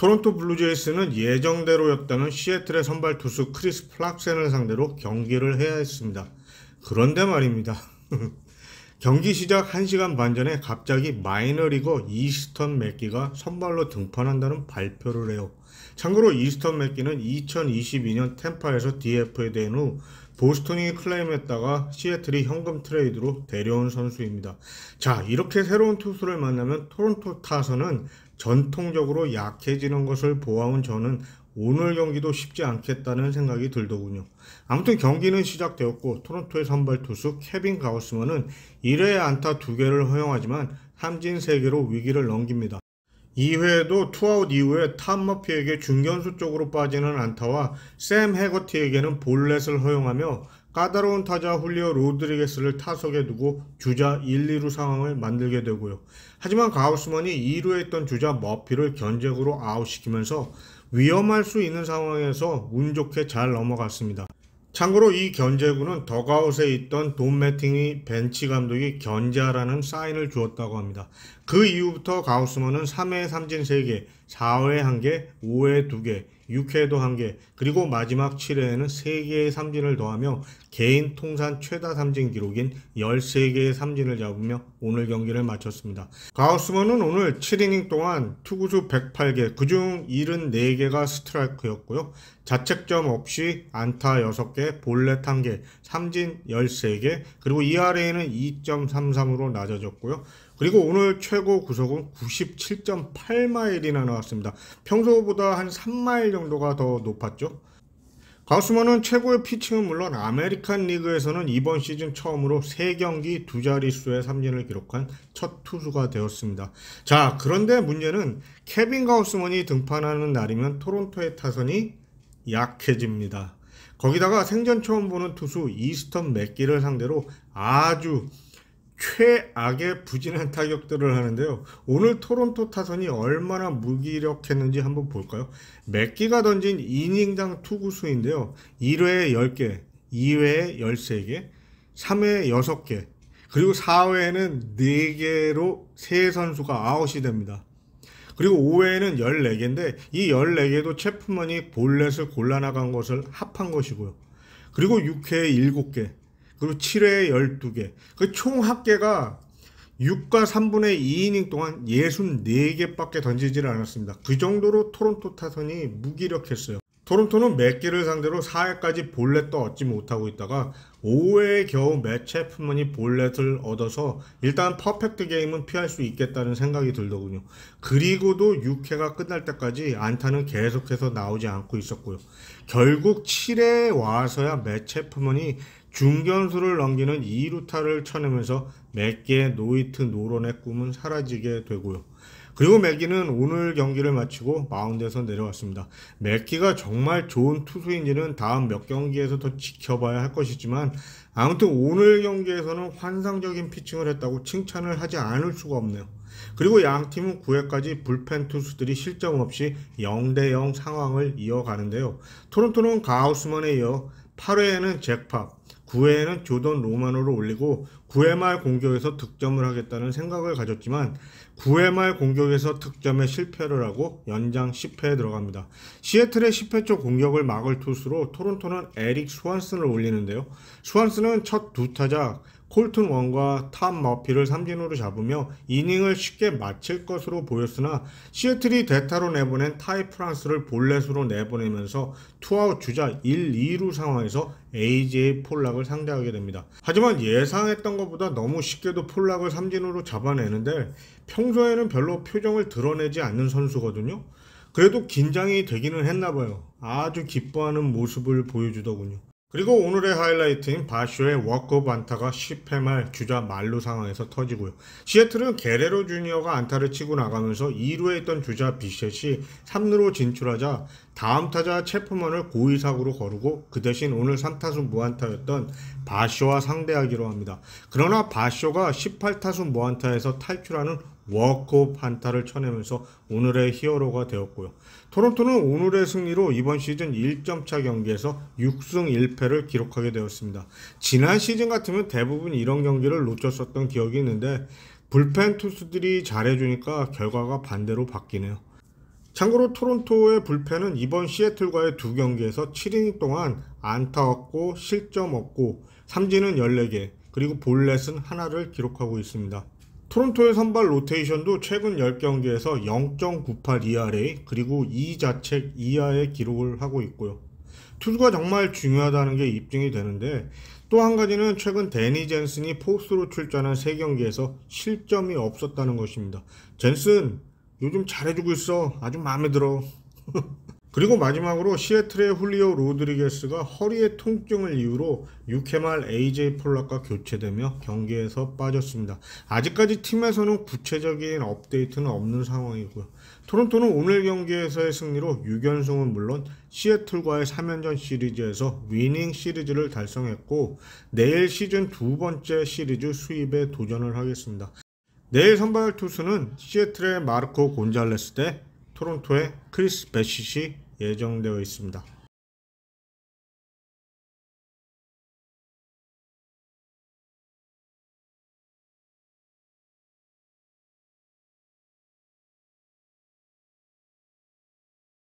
토론토 블루제이스는 예정대로였다면 시애틀의 선발 투수 크리스 플락센을 상대로 경기를 해야 했습니다. 그런데 말입니다. 경기 시작 1시간 반 전에 갑자기 마이너리거 이스턴 맥기가 선발로 등판한다는 발표를 해요. 참고로 이스턴 맥기는 2022년 템파에서 DFA에 된 후 보스턴이 클레임했다가 시애틀이 현금 트레이드로 데려온 선수입니다. 자, 이렇게 새로운 투수를 만나면 토론토 타선은 전통적으로 약해지는 것을 보아온 저는 오늘 경기도 쉽지 않겠다는 생각이 들더군요. 아무튼 경기는 시작되었고 토론토의 선발 투수 케빈 가우스먼은 1회에 안타 2개를 허용하지만 삼진 3개로 위기를 넘깁니다. 2회에도 투아웃 이후에 탐 머피에게 중견수 쪽으로 빠지는 안타와 샘 해거티에게는 볼넷을 허용하며 까다로운 타자 훌리오 로드리게스를 타석에 두고 주자 1, 2루 상황을 만들게 되고요. 하지만 가우스먼이 2루에 있던 주자 머피를 견적으로 아웃시키면서 위험할 수 있는 상황에서 운 좋게 잘 넘어갔습니다. 참고로 이 견제구는 덕아웃에 있던 돈 매팅이 벤치 감독이 견제하라는 사인을 주었다고 합니다. 그 이후부터 가우스먼은 3회에 삼진 3개, 4회에 1개, 5회에 2개, 6회에도 1개, 그리고 마지막 7회에는 3개의 삼진을 더하며 개인 통산 최다 삼진 기록인 13개의 삼진을 잡으며 오늘 경기를 마쳤습니다. 가우스먼은 오늘 7이닝 동안 투구수 108개, 그중 74개가 스트라이크였고요. 자책점 없이 안타 6개, 볼넷 1개, 삼진 13개, 그리고 ERA는 2.33으로 낮아졌고요. 그리고 오늘 최고 구속은 97.8마일이나 나왔습니다. 평소보다 한 3마일 정도가 더 높았죠. 가우스먼은 최고의 피칭은 물론 아메리칸 리그에서는 이번 시즌 처음으로 3경기 2자릿수의 삼진을 기록한 첫 투수가 되었습니다. 자, 그런데 문제는 케빈 가우스먼이 등판하는 날이면 토론토의 타선이 약해집니다. 거기다가 생전 처음 보는 투수 이스턴 맥기를 상대로 아주 최악의 부진한 타격들을 하는데요. 오늘 토론토 타선이 얼마나 무기력했는지 한번 볼까요? 맥기가 던진 이닝당 투구수인데요. 1회에 10개, 2회에 13개, 3회에 6개, 그리고 4회에는 4개로 세 선수가 아웃이 됩니다. 그리고 5회에는 14개인데 이 14개도 체프먼이 볼넷을 골라나간 것을 합한 것이고요. 그리고 6회에 7개, 그리고 7회에 12개, 그 총 합계가 6과 3분의 2이닝 동안 64개밖에 던지질 않았습니다. 그 정도로 토론토 타선이 무기력했어요. 토론토는 맥기를 상대로 4회까지 볼넷도 얻지 못하고 있다가 5회에 겨우 맷 체프먼이 볼넷을 얻어서 일단 퍼펙트 게임은 피할 수 있겠다는 생각이 들더군요. 그리고도 6회가 끝날 때까지 안타는 계속해서 나오지 않고 있었고요. 결국 7회에 와서야 맷 체프먼이 중견수를 넘기는 2루타를 쳐내면서 맥기의 노히트 노런의 꿈은 사라지게 되고요. 그리고 맥기는 오늘 경기를 마치고 마운드에서 내려왔습니다. 맥기가 정말 좋은 투수인지는 다음 몇 경기에서 더 지켜봐야 할 것이지만 아무튼 오늘 경기에서는 환상적인 피칭을 했다고 칭찬을 하지 않을 수가 없네요. 그리고 양팀은 9회까지 불펜 투수들이 실점 없이 0대0 상황을 이어가는데요. 토론토는 가우스먼에 이어 8회에는 잭팝, 9회에는 조던 로마노를 올리고 9회 말 공격에서 득점을 하겠다는 생각을 가졌지만 9회 말 공격에서 득점에 실패를 하고 연장 10회에 들어갑니다. 시애틀의 10회 초 공격을 막을 투수로 토론토는 에릭 스완슨을 올리는데요. 스완슨은 첫 두 타자 콜튼 원과 탐 머피를 삼진으로 잡으며 이닝을 쉽게 마칠 것으로 보였으나 시애틀이 대타로 내보낸 타이 프랑스를 볼넷으로 내보내면서 투아웃 주자 1, 2루 상황에서 AJ 폴락을 상대하게 됩니다. 하지만 예상했던 것보다 너무 쉽게도 폴락을 삼진으로 잡아내는데 평소에는 별로 표정을 드러내지 않는 선수거든요. 그래도 긴장이 되기는 했나봐요. 아주 기뻐하는 모습을 보여주더군요. 그리고 오늘의 하이라이트인 바쇼의 워크오프 안타가 10회 말 주자 만루 상황에서 터지고요. 시애틀은 게레로 주니어가 안타를 치고 나가면서 2루에 있던 주자 비셋이 3루로 진출하자 다음 타자 체프먼을 고의사구로 거르고 그 대신 오늘 3타수 무안타였던 바쇼와 상대하기로 합니다. 그러나 바쇼가 18타수 무안타에서 탈출하는 워크오프 안타를 쳐내면서 오늘의 히어로가 되었고요. 토론토는 오늘의 승리로 이번 시즌 1점차 경기에서 6승 1패를 기록하게 되었습니다. 지난 시즌 같으면 대부분 이런 경기를 놓쳤었던 기억이 있는데 불펜 투수들이 잘해주니까 결과가 반대로 바뀌네요. 참고로 토론토의 불펜은 이번 시애틀과의 두 경기에서 7이닝 동안 안타 없고 실점 없고 삼진은 14개 그리고 볼넷은 하나를 기록하고 있습니다. 토론토의 선발 로테이션도 최근 10경기에서 0.98 ERA 그리고 2자책 이하의 기록을 하고 있고요. 투수가 정말 중요하다는 게 입증이 되는데 또 한 가지는 최근 데니 젠슨이 포수로 출전한 3경기에서 실점이 없었다는 것입니다. 젠슨 요즘 잘해주고 있어. 아주 마음에 들어. 그리고 마지막으로 시애틀의 훌리오 로드리게스가 허리의 통증을 이유로 6회 말 AJ 폴락과 교체되며 경기에서 빠졌습니다. 아직까지 팀에서는 구체적인 업데이트는 없는 상황이고요. 토론토는 오늘 경기에서의 승리로 6연승은 물론 시애틀과의 3연전 시리즈에서 위닝 시리즈를 달성했고 내일 시즌 두 번째 시리즈 수입에 도전을 하겠습니다. 내일 선발 투수는 시애틀의 마르코 곤잘레스 대 토론토의 크리스 베시시 예정되어 있습니다.